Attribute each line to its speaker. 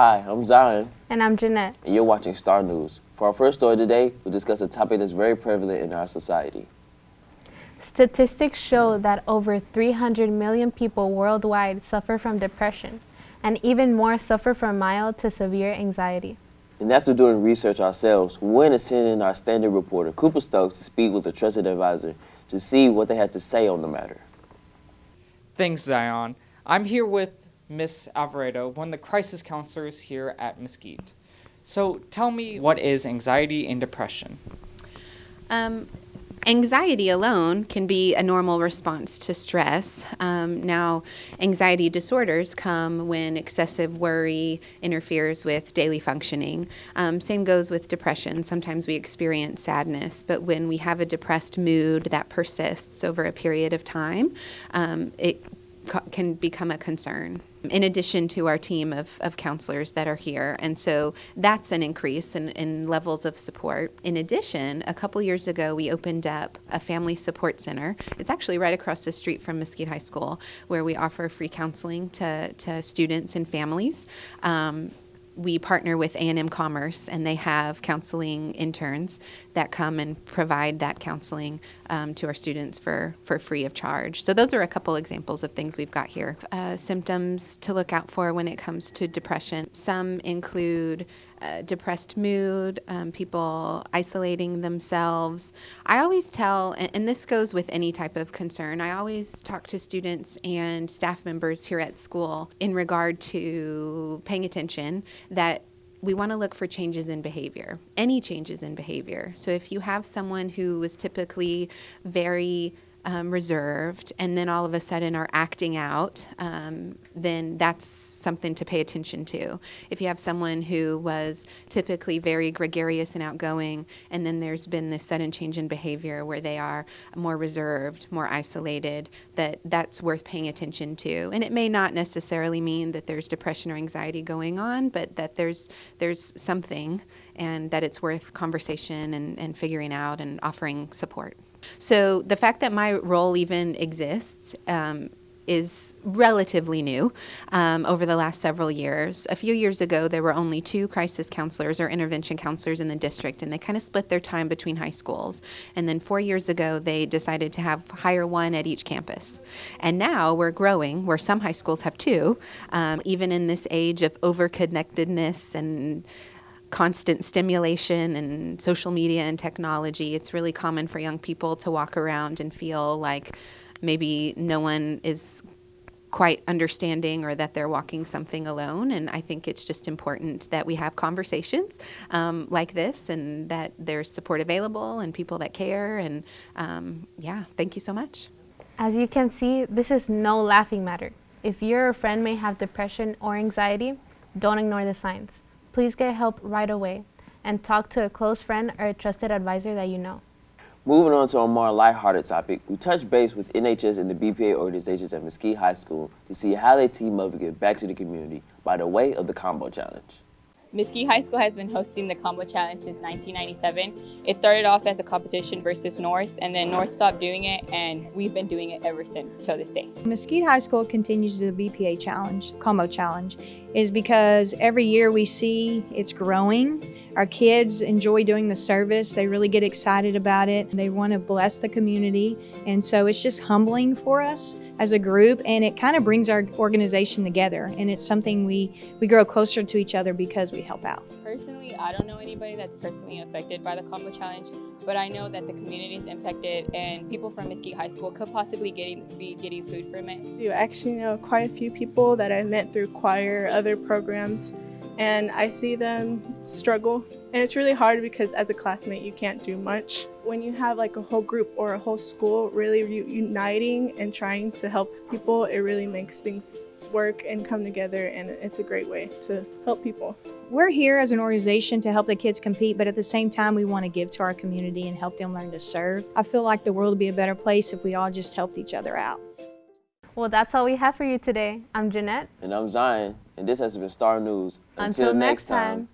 Speaker 1: Hi, I'm Zion.
Speaker 2: And I'm Jeanette.
Speaker 1: And you're watching Star News. For our first story today, we'll discuss a topic that's very prevalent in our society.
Speaker 2: Statistics show that over 300 million people worldwide suffer from depression, and even more suffer from mild to severe anxiety.
Speaker 1: And after doing research ourselves, we went and sent in our standard reporter, Cooper Stokes, to speak with a trusted advisor to see what they had to say on the matter.
Speaker 3: Thanks, Zion. I'm here with Miss Alvarado, one of the crisis counselors here at Mesquite. So tell me, what is anxiety and depression?
Speaker 4: Anxiety alone can be a normal response to stress. Now, anxiety disorders come when excessive worry interferes with daily functioning. Same goes with depression. Sometimes we experience sadness, but when we have a depressed mood that persists over a period of time, it can become a concern, in addition to our team of counselors that are here. And so that's an increase in levels of support. In addition, a couple years ago, we opened up a family support center. It's actually right across the street from Mesquite High School, where we offer free counseling to students and families. We partner with A&M Commerce, and they have counseling interns that come and provide that counseling to our students for free of charge. So those are a couple examples of things we've got here. Symptoms to look out for when it comes to depression. Some include depressed mood, people isolating themselves. I always tell, and this goes with any type of concern, I always talk to students and staff members here at school in regard to paying attention that we want to look for changes in behavior, any changes in behavior. So if you have someone who was typically very reserved and then all of a sudden are acting out, then that's something to pay attention to. If you have someone who was typically very gregarious and outgoing, and then there's been this sudden change in behavior where they are more reserved, more isolated, that's worth paying attention to. And it may not necessarily mean that there's depression or anxiety going on, but that there's something, and that it's worth conversation and figuring out and offering support. So the fact that my role even exists is relatively new over the last several years. A few years ago, there were only 2 crisis counselors or intervention counselors in the district, and they kind of split their time between high schools. And then 4 years ago, they decided to hire 1 at each campus. And now we're growing, where some high schools have 2, even in this age of over-connectedness and constant stimulation and social media and technology. It's really common for young people to walk around and feel like maybe no one is quite understanding, or that they're walking something alone. And I think it's just important that we have conversations like this, and that there's support available and people that care. And thank you so much.
Speaker 2: As you can see, this is no laughing matter. If your friend may have depression or anxiety, don't ignore the signs. Please get help right away and talk to a close friend or a trusted advisor that you know.
Speaker 1: Moving on to a more lighthearted topic, we touched base with NHS and the BPA organizations at Mesquite High School to see how they team up to give back to the community by the way of the Combo Challenge.
Speaker 5: Mesquite High School has been hosting the Combo Challenge since 1997. It started off as a competition versus North, and then North stopped doing it, and we've been doing it ever since till this day.
Speaker 6: Mesquite High School continues to do the BPA Challenge, Combo Challenge, is because every year we see it's growing. Our kids enjoy doing the service. They really get excited about it. They want to bless the community, and so it's just humbling for us as a group, and it kind of brings our organization together, and it's something we grow closer to each other because we help out.
Speaker 5: Personally, I don't know anybody that's personally affected by the Combo Challenge, but I know that the community is impacted, and people from Mesquite High School could possibly be getting food from it.
Speaker 7: I do actually know quite a few people that I've met through choir, other programs, and I see them struggle. And it's really hard because as a classmate, you can't do much. When you have like a whole group or a whole school really uniting and trying to help people, it really makes things work and come together, and it's a great way to help people.
Speaker 6: We're here as an organization to help the kids compete, but at the same time, we want to give to our community and help them learn to serve. I feel like the world would be a better place if we all just helped each other out.
Speaker 2: Well, that's all we have for you today. I'm Jeanette.
Speaker 1: And I'm Zion, and this has been Star News.
Speaker 2: Until next time.